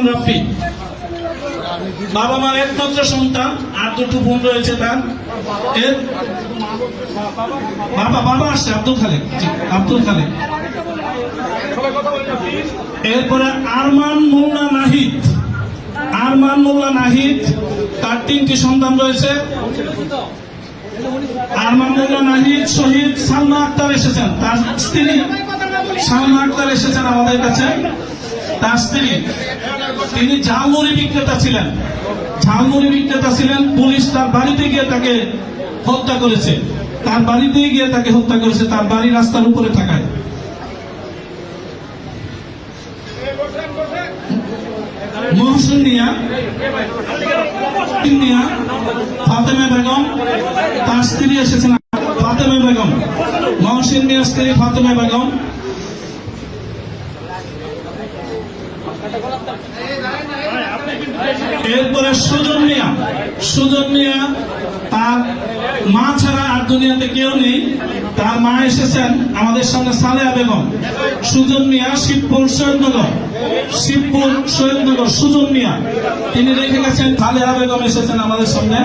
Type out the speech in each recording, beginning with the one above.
রহমান রাফি, বাবা মার একমাত্র সন্তান, আর দুটো বোন রয়েছে তার। বাবা আসছে আব্দুল খালেক। এরপরে আরমান মোল্লা নাহিদ, তার 3টি সন্তান রয়েছে। আরমান মোল্লা নাহিদ শহীদ সালমা আক্তার এসেছেন, তার স্ত্রী সালমা আক্তার এসেছেন আমাদের কাছে। তার স্ত্রী, তিনি ঝালমুড়ি বিক্রেতা ছিলেন। পুলিশ তার বাড়িতে গিয়ে তাকে হত্যা করেছে, তার বাড়ি রাস্তার উপরে থাকায়। মহসিন মিয়া, ফাতেমা বেগম, তার স্ত্রী এসেছেন ফাতেমা বেগম, মহসিন মিয়ার স্ত্রী ফাতেমা বেগম। এরপরে সুজন মিয়া, তার মা ছাড়া আর দুনিয়াতে কেউ নেই। তার মা এসেছেন আমাদের সামনে সালেহা বেগম। সুজন মিয়া, শিবপুর শহীদনগর সুজন মিয়া, তিনি রেখে গেছেন। সালেহা বেগম এসেছেন আমাদের সামনে।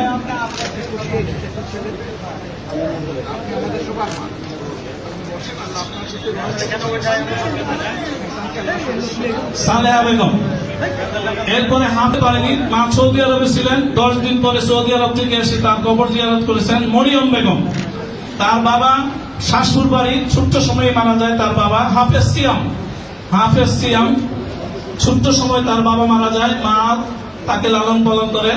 সালেহা বেগম। এরপরে হাতে পারেনি, মা সৌদি আরবে ছিলেন। 10 দিন পরে সৌদি আরব থেকে এসে তার কবর জিয়ারত করেছেন। মরিয়ম বেগম, তার বাবা শাশুর বাড়ি, ছোট্ট সময়ে মারা যায় তার বাবা। হাফেজ সিয়াম, ছোট্ট সময় তার বাবা মারা যায়, মা তাকে লালন পালন করে।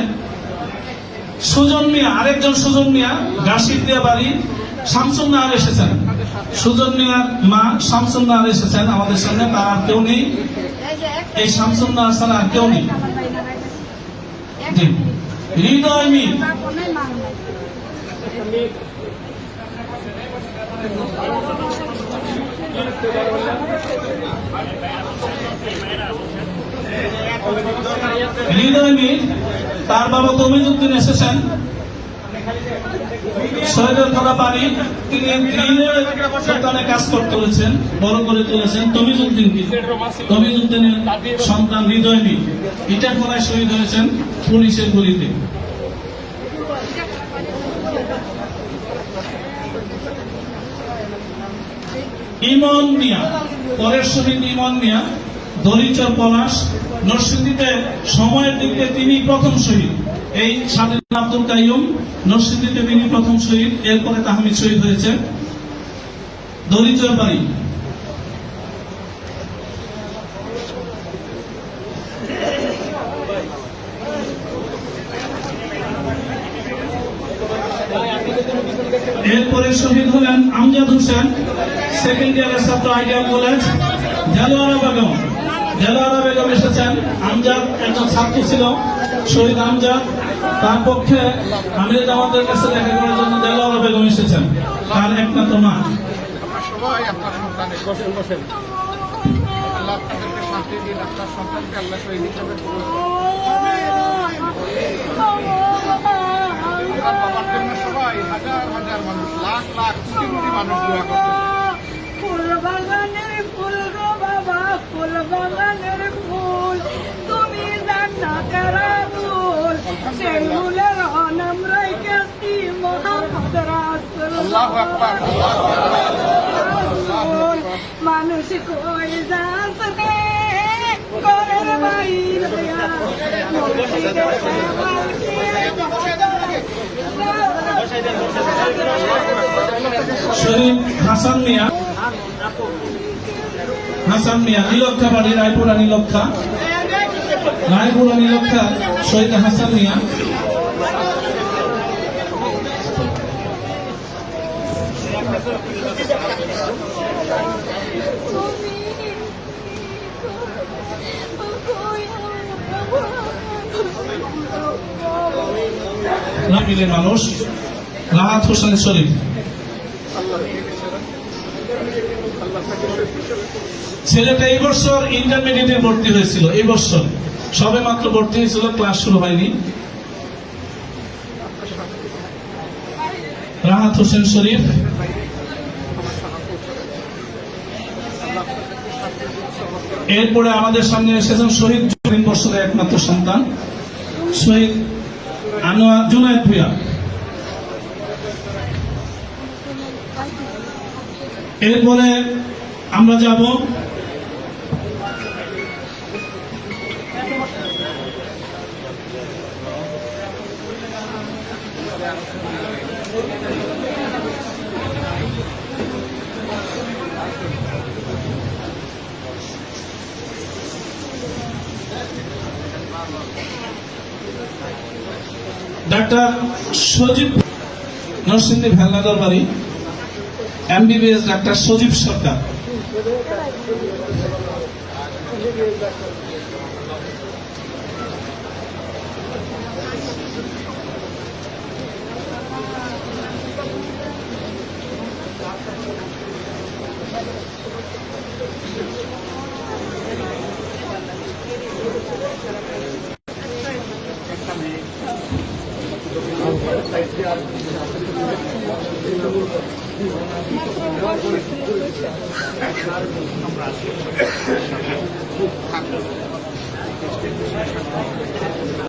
সুজন মিয়া, আরেকজন সুজন মিয়া, গাছিরদিয়া বাড়ি, শামসুন্নাহার এসেছেন। সুজন মিয়ার মা শামসুন্নাহার এসেছেন আমাদের সামনে। তার আর কেউ নেই, এই শামসুন্নাহার ছাড়া আর কেউ নেই। হৃদয় মির, তার বাবা তমিজউদ্দিন এসেছেন। শহীদের খানা বাড়ি, তিনি দোকানে কাজ করতে হয়েছেন, বড় করে তুলেছেন তমিজউদ্দিনের সন্তান হৃদয় মির। ইটার খোলায় শহীদ হয়েছেন পুলিশের গুলিতে। ইমন মিয়া, পরের শহীদ ইমন মিয়া, দলিচর পলাশ, নরসিংদীতে সময়ের দিক দিয়ে তিনি প্রথম শহীদ। এই স্বাধীন আব্দুল কাইয়ুম, নরসিংদীতে তিনি প্রথম শহীদ। এরপরে তাহমিদ শহীদ হয়েছে দলিচর বাড়ি। এরপরে শহীদ হলেন আমজাদ হোসেন, সেকেন্ড ইয়ারের ছাত্র, আইডিয়াল কলেজ। দেলোয়ারা বেগম এসেছেন। আমজাদ একজন ছাত্র ছিল, শহীদ আমজাদ। তার পক্ষে আমির জামাতের কাছে দেখা করার জন্য দেলোয়ারা বেগম এসেছেন, তার একমাত্র মা। হাজার মানুষ, লাখ কোটি মানুষ দোয়া করছে। ফুল বাগানের ফুল গো বাবা, ফুল বাগানের ফুল, তুমি জান্নাতের ফুল, সেই ফুলের নাম রাখছি মুহাম্মদ রাসূলুল্লাহ। মানুষ কই যাচ্ছে ঘরের বাইরে, শহীদ হাসান মিয়া, নীলক্ষা বাড়ি, রায়পুরা নীলক্ষা, শহীদ হাসান মিয়া। মানুষ রাহাত হোসেন শরীফ, ছেলেটা এই বছর ইন্টারমিডিয়েটে ভর্তি হয়েছিল। এই বছর সবে মাত্র ভর্তি হয়েছিল, ক্লাস শুরু হয়নি। রাহাত হোসেন শরীফ। এরপরে আমাদের সামনে এসেছেন শহীদ 3 বছরের একমাত্র সন্তান শহীদ আনোয়ার জুনায়েদ ভূঁইয়া। এরপরে আমরা যাব ডাক্তার সজীব নরসিংদী ভেলনাদর বাড়ি MBBS ডাক্তার সজীব সরকার। আমরা